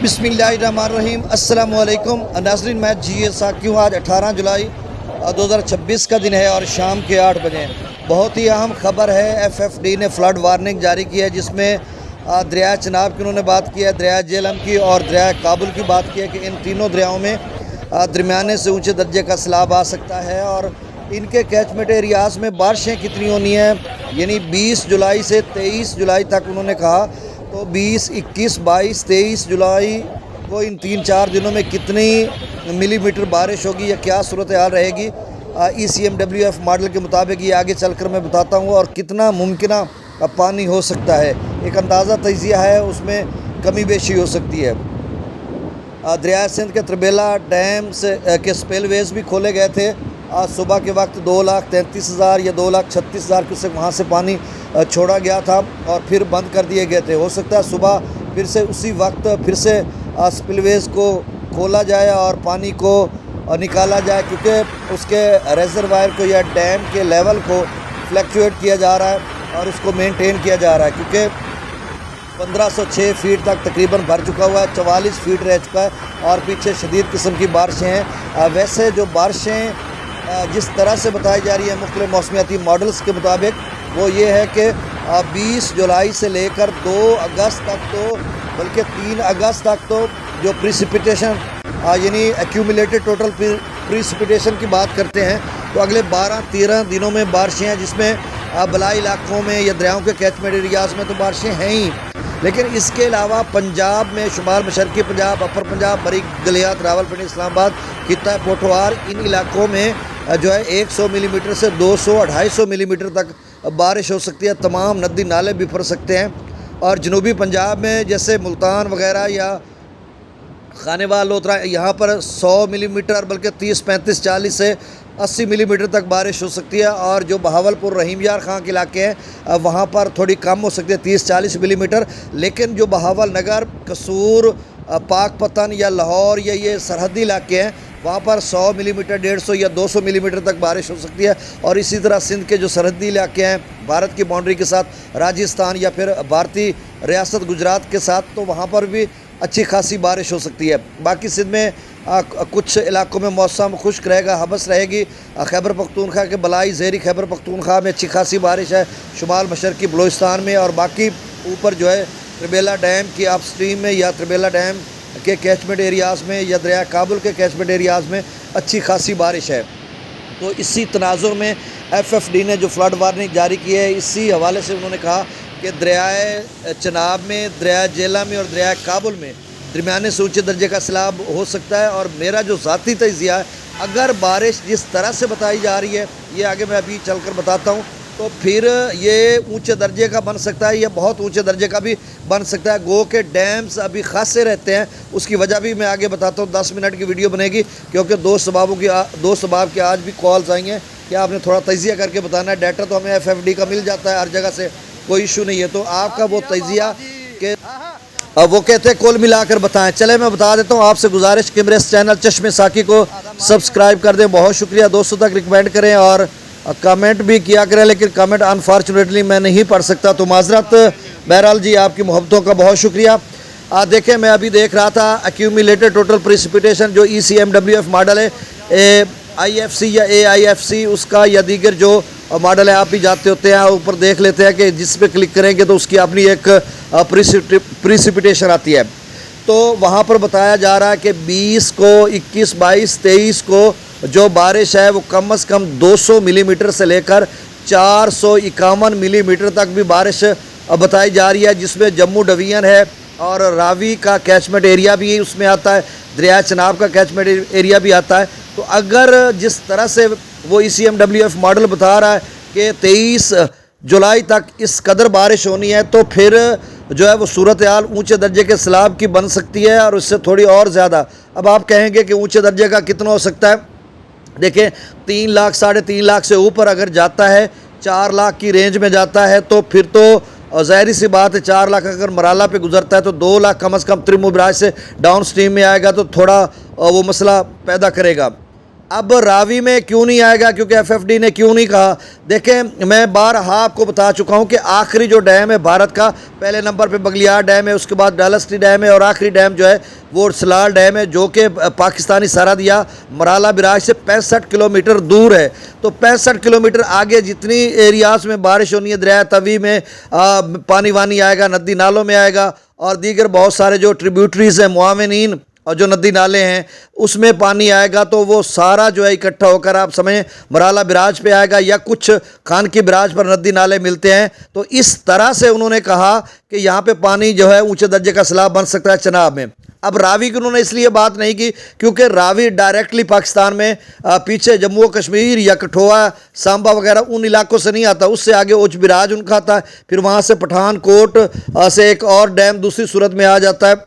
बिस्मिल्लाहिर्रहमानिर्रहीम अस्सलामुअलैकुम नाज़रीन, मैं जी साकी हूँ। आज 18 जुलाई 2026 का दिन है और शाम के 8 बजे बहुत ही अहम खबर है। FFD ने फ्लड वार्निंग जारी की है, जिसमें दरिया चनाब की उन्होंने बात की है, दरिया झेलम की और दरिया काबुल की बात की है कि इन तीनों दरियाओं में दरमियाने से ऊँचे दर्जे का सैलाब आ सकता है और इनके कैचमेंट एरियाज़ में बारिशें कितनी होनी है, यानी 20 जुलाई से 23 जुलाई तक उन्होंने कहा। तो 20, 21, 22, 23 जुलाई को इन 3-4 दिनों में कितनी मिलीमीटर बारिश होगी या क्या सूरत हाल रहेगी, ECMWF मॉडल के मुताबिक ये आगे चलकर मैं बताता हूँ। और कितना मुमकिन पानी हो सकता है, एक अंदाज़ा तजिया है, उसमें कमी बेशी हो सकती है। दरिया सिंध के त्रिबेला डैम से के स्पेलवेज भी खोले गए थे। आज सुबह के वक्त 2,33,000 या 2,36,000 क्यूसेक वहाँ से पानी छोड़ा गया था और फिर बंद कर दिए गए थे। हो सकता है सुबह फिर से उसी वक्त फिर से स्पिलवेज को खोला जाए और पानी को निकाला जाए, क्योंकि उसके रेजरवायर को या डैम के लेवल को फ्लैक्चुएट किया जा रहा है और उसको मेंटेन किया जा रहा है, क्योंकि 1506 फीट तक तकरीबन भर चुका हुआ है, 44 फीट रह चुका है और पीछे शदीद किस्म की बारिशें हैं। वैसे जो बारिशें जिस तरह से बताई जा रही है मुख्तलिफ मौसमियाती मॉडल्स के मुताबिक, वो ये है कि 20 जुलाई से लेकर 2 अगस्त तक, तो बल्कि 3 अगस्त तक तो जो प्रिसिपिटेशन यानी एक्यूमुलेटेड टोटल प्रिसिपिटेशन की बात करते हैं, तो अगले 12-13 दिनों में बारिशें हैं, जिसमें बलाई इलाकों में या दरियाओं के कैचमेंट एरियाज़ में तो बारिशें हैं ही, लेकिन इसके अलावा पंजाब में, शुमाल मशरकी पंजाब, अपर पंजाब, बरी गलियात, रावलपिंडी, इस्लामाबाद, खित्ता पोठवार, इन इलाकों में जो है 100 मिलीमीटर से 200-250 मिलीमीटर तक बारिश हो सकती है। तमाम नदी नाले बिफर सकते हैं। और जनूबी पंजाब में जैसे मुल्तान वगैरह या खानेवाल, लोथरा, यहाँ पर 100 मिलीमीटर बल्कि 30, 35, 40 से 80 मिलीमीटर तक बारिश हो सकती है। और जो बहावलपुर, रहीम यार खां के इलाके हैं, वहाँ पर थोड़ी कम हो सकती है, 30-40 मिलीमीटर। लेकिन जो बहावल नगर, कसूर, पाकपतन या लाहौर या ये सरहदी इलाके हैं, वहाँ पर 100 मिलीमीटर, 150 या 200 मिलीमीटर तक बारिश हो सकती है। और इसी तरह सिंध के जो सरहदी इलाके हैं भारत की बाउंड्री के साथ, राजस्थान या फिर भारतीय रियासत गुजरात के साथ, तो वहाँ पर भी अच्छी खासी बारिश हो सकती है। बाकी सिंध में कुछ इलाकों में मौसम खुश्क रहेगा, हबस रहेगी। खैबर पख्तूनख्वा के बलाई ज़ेरी खैबर पख्तूनख्वा में अच्छी खासी बारिश है, शुमाल मशरकी बलूचिस्तान में, और बाकी ऊपर जो है त्रिबेला डैम की अपस्ट्रीम में या त्रिबेला डैम के कैचमेंट एरियाज़ में या दरिया काबुल के कैचमेंट एरियाज़ में अच्छी खासी बारिश है। तो इसी तनाजुर में FFD ने जो फ्लड वार्निंग जारी की है, इसी हवाले से उन्होंने कहा कि दरिया चनाब में, दरिया झेलम में और दरिया काबुल में दरमियाने से ऊँचे दर्जे का सैलाब हो सकता है। और मेरा जो ज़ाती तजिया है, अगर बारिश जिस तरह से बताई जा रही है, ये आगे मैं अभी चलकर बताता हूँ, तो फिर ये ऊंचे दर्जे का बन सकता है या बहुत ऊंचे दर्जे का भी बन सकता है। गो के डैम्स अभी खासे रहते हैं, उसकी वजह भी मैं आगे बताता हूँ। 10 मिनट की वीडियो बनेगी, क्योंकि दो सबाब के आज भी कॉल्स आएंगे कि आपने थोड़ा तजिया करके बताना है। डाटा तो हमें FFD का मिल जाता है हर जगह से, कोई इशू नहीं है। तो आपका वो तजिया के वो कहते हैं कुल मिलाकर बताएं। चले मैं बता देता हूँ, आपसे गुजारिश कि मेरे इस चैनल चश्मे साकी को सब्सक्राइब कर दें। बहुत शुक्रिया, दोस्तों तक रिकमेंड करें और कमेंट भी किया करें, लेकिन कमेंट अनफॉर्चुनेटली मैं नहीं पढ़ सकता, तो माजरत। बहरहाल जी, आपकी मोहब्बतों का बहुत शुक्रिया। देखें, मैं अभी देख रहा था एक्यूमुलेटेड टोटल प्रिसिपिटेशन जो ECMWF मॉडल है, IFC या AIFC उसका या दीगर जो मॉडल है, आप भी जाते होते हैं, ऊपर देख लेते हैं कि जिस पे क्लिक करेंगे तो उसकी अपनी एक प्रिसिपिटेशन आती है। तो वहाँ पर बताया जा रहा है कि 20 को, 21, 22, 23 को जो बारिश है वो कम से कम 200 मिलीमीटर से लेकर 451 मिलीमीटर तक भी बारिश बताई जा रही है, जिसमें जम्मू डिवीजन है और रावी का कैचमेंट एरिया भी उसमें आता है, दरिया चनाब का कैचमेंट एरिया भी आता है। तो अगर जिस तरह से वो ECMWF मॉडल बता रहा है कि 23 जुलाई तक इस कदर बारिश होनी है, तो फिर जो है वो सूरत हाल ऊँचे दर्जे के सैलाब की बन सकती है और उससे थोड़ी और ज़्यादा। अब आप कहेंगे कि ऊँचे दर्जे का कितना हो सकता है? देखें, 3 लाख, 3.5 लाख से ऊपर अगर जाता है, 4 लाख की रेंज में जाता है, तो फिर तो ज़ाहिर सी बात है 4 लाख अगर मराला पे गुजरता है तो 2 लाख कम से कम त्रिमुबराज से डाउन स्ट्रीम में आएगा, तो थोड़ा वो मसला पैदा करेगा। अब रावी में क्यों नहीं आएगा, क्योंकि एफएफडी ने क्यों नहीं कहा? देखें, मैं बारहा आपको बता चुका हूं कि आखिरी जो डैम है भारत का, पहले नंबर पे बगलियार डैम है, उसके बाद डालस्टी डैम है और आखिरी डैम जो है वो सलाल डैम है, जो कि पाकिस्तानी सरहद या मराला बिराज से 65 किलोमीटर दूर है। तो 65 किलोमीटर आगे जितनी एरियाज़ में बारिश होनी है, दरिया तवी में पानी वानी आएगा, नदी नालों में आएगा और दीगर बहुत सारे जो ट्रिब्यूटरीज़ हैं, मुआविनीन और जो नदी नाले हैं उसमें पानी आएगा, तो वो सारा जो है इकट्ठा होकर आप समझें मराला बिराज पे आएगा या कुछ खान की बिराज पर नदी नाले मिलते हैं। तो इस तरह से उन्होंने कहा कि यहाँ पे पानी जो है ऊंचे दर्जे का सैलाब बन सकता है चनाब में। अब रावी की उन्होंने इसलिए बात नहीं की क्योंकि रावी डायरेक्टली पाकिस्तान में पीछे जम्मू और कश्मीर या कठुआ सांबा वगैरह उन इलाकों से नहीं आता, उससे आगे उच्च बिराज उनका आता है, फिर वहाँ से पठानकोट से एक और डैम दूसरी सूरत में आ जाता है,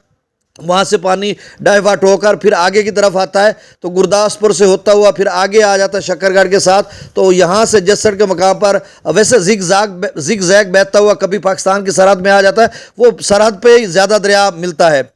वहाँ से पानी डाइवर्ट होकर फिर आगे की तरफ आता है, तो गुरदासपुर से होता हुआ फिर आगे आ जाता है शक्करगढ़ के साथ। तो यहाँ से जसड़ के मकाम पर वैसे जिग जैग बहता हुआ कभी पाकिस्तान की सरहद में आ जाता है, वो सरहद पे ज़्यादा दरिया मिलता है।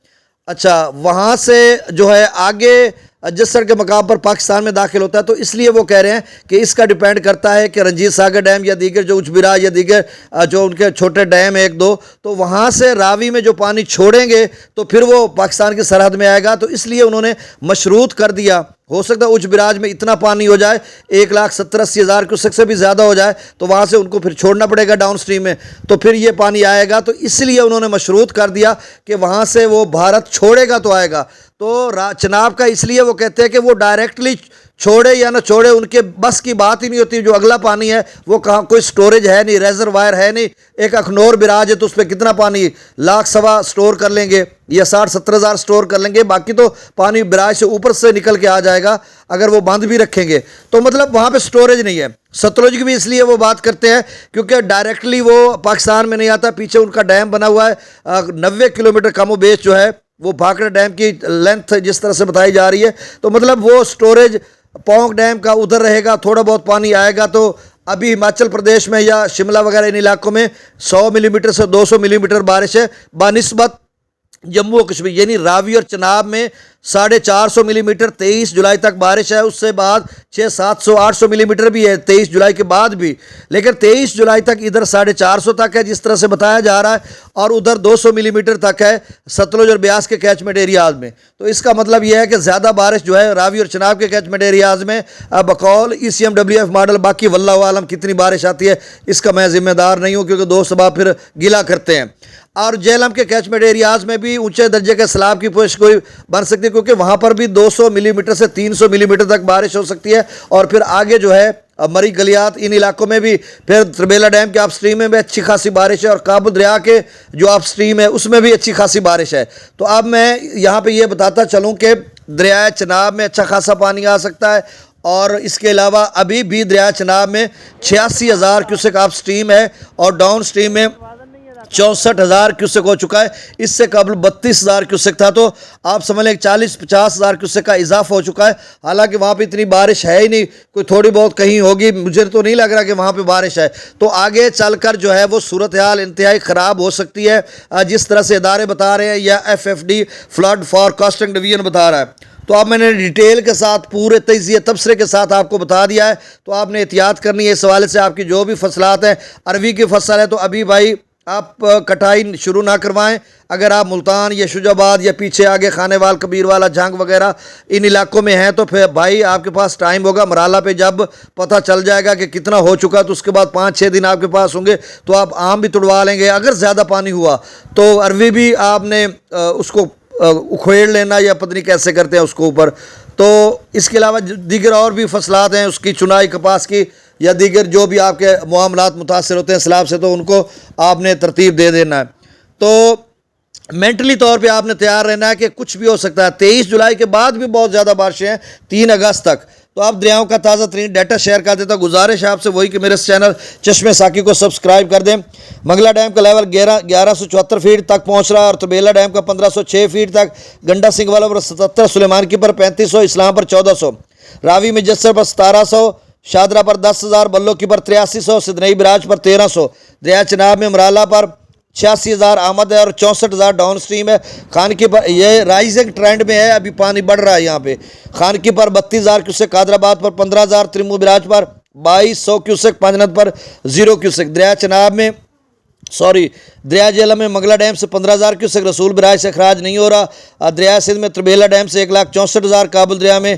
अच्छा, वहाँ से जो है आगे जसड़ के मकाम पर पाकिस्तान में दाखिल होता है। तो इसलिए वो कह रहे हैं कि इसका डिपेंड करता है कि रंजीत सागर डैम या दीगर जो उचबिराज या दीगर जो उनके छोटे डैम एक दो, तो वहाँ से रावी में जो पानी छोड़ेंगे तो फिर वो पाकिस्तान की सरहद में आएगा। तो इसलिए उन्होंने मशरूत कर दिया, हो सकता है उच्च बिराज में इतना पानी हो जाए 1,70,80,000 क्यूसेक से भी ज़्यादा हो जाए, तो वहाँ से उनको फिर छोड़ना पड़ेगा डाउन स्ट्रीम में, तो फिर ये पानी आएगा। तो इसलिए उन्होंने मशरूत कर दिया कि वहाँ से वो भारत छोड़ेगा तो आएगा। तो चनाब का इसलिए वो कहते हैं कि वो डायरेक्टली छोड़े या ना छोड़े उनके बस की बात ही नहीं होती। जो अगला पानी है वो कहाँ, कोई स्टोरेज है नहीं, रेजरवायर है नहीं। एक अखनौर बिराज है तो उस पर कितना पानी, 1,00,000 स्टोर कर लेंगे या 60-70,000 स्टोर कर लेंगे, बाकी तो पानी बिराज से ऊपर से निकल के आ जाएगा अगर वो बंद भी रखेंगे। तो मतलब वहाँ पे स्टोरेज नहीं है। सतलुज की भी इसलिए वो बात करते हैं क्योंकि डायरेक्टली वो पाकिस्तान में नहीं आता, पीछे उनका डैम बना हुआ है 90 किलोमीटर कमो बेश जो है वो भाखड़ा डैम की लेंथ जिस तरह से बताई जा रही है। तो मतलब वो स्टोरेज पौंग डैम का उधर रहेगा, थोड़ा बहुत पानी आएगा। तो अभी हिमाचल प्रदेश में या शिमला वगैरह इन इलाकों में 100 मिलीमीटर से 200 मिलीमीटर बारिश है बानिस्बत जम्मू और कश्मीर, यानी रावी और चनाब में 450 मिलीमीटर 23 जुलाई तक बारिश है। उससे बाद 600-700-800 मिलीमीटर भी है 23 जुलाई के बाद भी, लेकिन 23 जुलाई तक इधर 450 तक है जिस तरह से बताया जा रहा है, और उधर 200 मिलीमीटर तक है सतलुज और ब्यास के कैचमेंट एरियाज़ में। तो इसका मतलब यह है कि ज़्यादा बारिश जो है रावी और चनाब के कैचमेंट एरियाज़ में बकौल ECMWF मॉडल, बाकी वल्लाहु आलम कितनी बारिश आती है इसका मैं जिम्मेदार नहीं हूँ, क्योंकि दोस्त सबाब फिर गिला करते हैं। और जेहलम के कैचमेंट एरियाज़ में भी ऊंचे दर्जे के सैलाब की पोश कोई बन सकती है, क्योंकि वहाँ पर भी 200 मिलीमीटर से 300 मिलीमीटर तक बारिश हो सकती है। और फिर आगे जो है मरी गलियात इन इलाकों में भी, फिर त्रिबेला डैम के अपस्ट्रीम में भी अच्छी खासी बारिश है, और काबुल दरिया के जो अपस्ट्रीम है उसमें भी अच्छी खासी बारिश है। तो अब मैं यहाँ पे ये बताता चलूँ कि दरिया चनाब में अच्छा खासा पानी आ सकता है, और इसके अलावा अभी भी दरिया चनाब में 86,000 क्यूसेक अप स्ट्रीम है और डाउन स्ट्रीम में 64,000 क्यूसेक हो चुका है। इससे कबल 32,000 क्यूसेक था, तो आप समझ लें 40-50,000 क्यूसेक का इजाफा हो चुका है। हालांकि वहाँ पे इतनी बारिश है ही नहीं, कोई थोड़ी बहुत कहीं होगी, मुझे तो नहीं लग रहा कि वहाँ पे बारिश है। तो आगे चलकर जो है वो सूरत हाल इंतहाई ख़राब हो सकती है, जिस तरह से इदारे बता रहे हैं या FFD फ्लड फॉरकास्टिंग डिवीजन बता रहा है। तो अब मैंने डिटेल के साथ पूरे तजिए तबसरे के साथ आपको बता दिया है, तो आपने एहतियात करनी है इस हवाले से। आपकी जो भी फसलात हैं, अरवी की फसल है तो अभी भाई आप कटाई शुरू ना करवाएं। अगर आप मुल्तान या शुजाबाद या पीछे आगे खानेवाल कबीरवाला जंग वगैरह इन इलाकों में हैं तो फिर भाई आपके पास टाइम होगा। मराला पे जब पता चल जाएगा कि कितना हो चुका तो उसके बाद 5-6 दिन आपके पास होंगे, तो आप आम भी तुड़वा लेंगे। अगर ज़्यादा पानी हुआ तो अरवी भी आपने उसको उखेड़ लेना, या पता नहीं कैसे करते हैं उसको ऊपर। तो इसके अलावा दीगर और भी फसलात हैं, उसकी चुनाई कपास की या दीगर जो भी आपके मामलात मुतासर होते हैं सैलाब से, तो उनको आपने तरतीब दे देना है। तो मेंटली तौर पे आपने तैयार रहना है कि कुछ भी हो सकता है। 23 जुलाई के बाद भी बहुत ज़्यादा बारिशें हैं 3 अगस्त तक। तो आप दरियाओं का ताज़ा तरीन डाटा शेयर कर देता हूँ। गुजारिश है आपसे वही कि मेरे इस चैनल चश्मे साकी को सब्सक्राइब कर दें। मंगला डैम का लेवल 1174 फीट तक पहुँच रहा है, और तबेला डैम का 1506 फीट तक, गंडा सिंह वाला पर 77, सुलेमान की पर 3500, इस्लाम पर 1400, रावी मुजस्सर पर 1700, शादरा पर 10,000, बल्लो की पर 8300, सिदनई बिराज पर 1300, दरिया चनाब में मराला पर 86,000 आमद है और 64,000 डाउन स्ट्रीम है। खानकी पर ये राइजिंग ट्रेंड में है, अभी पानी बढ़ रहा है यहाँ पे। खानकी पर 32,000 क्यूसेक, हैदराबाद पर 15,000, त्रिमू बिराज पर 2200 क्यूसेक, पांचनद पर 0 क्यूसेक। दरिया चनाब में दरिया जेहलम में मंगला डैम से 15,000 क्यूसेक, रसूल बराज से खराज नहीं हो रहा। दरिया सिंध में त्रिबेला डैम से 1,64,000, काबुल दरिया में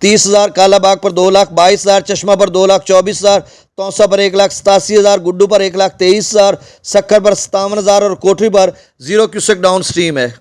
30,000, कालाबाग पर 2,22,000, चश्मा पर 2,24,000, तौसा पर 1,87,000, गुड्डू पर 1,23,000, सक्कर पर 57,000 और कोठरी पर 0 क्यूसेक डाउन स्ट्रीम है।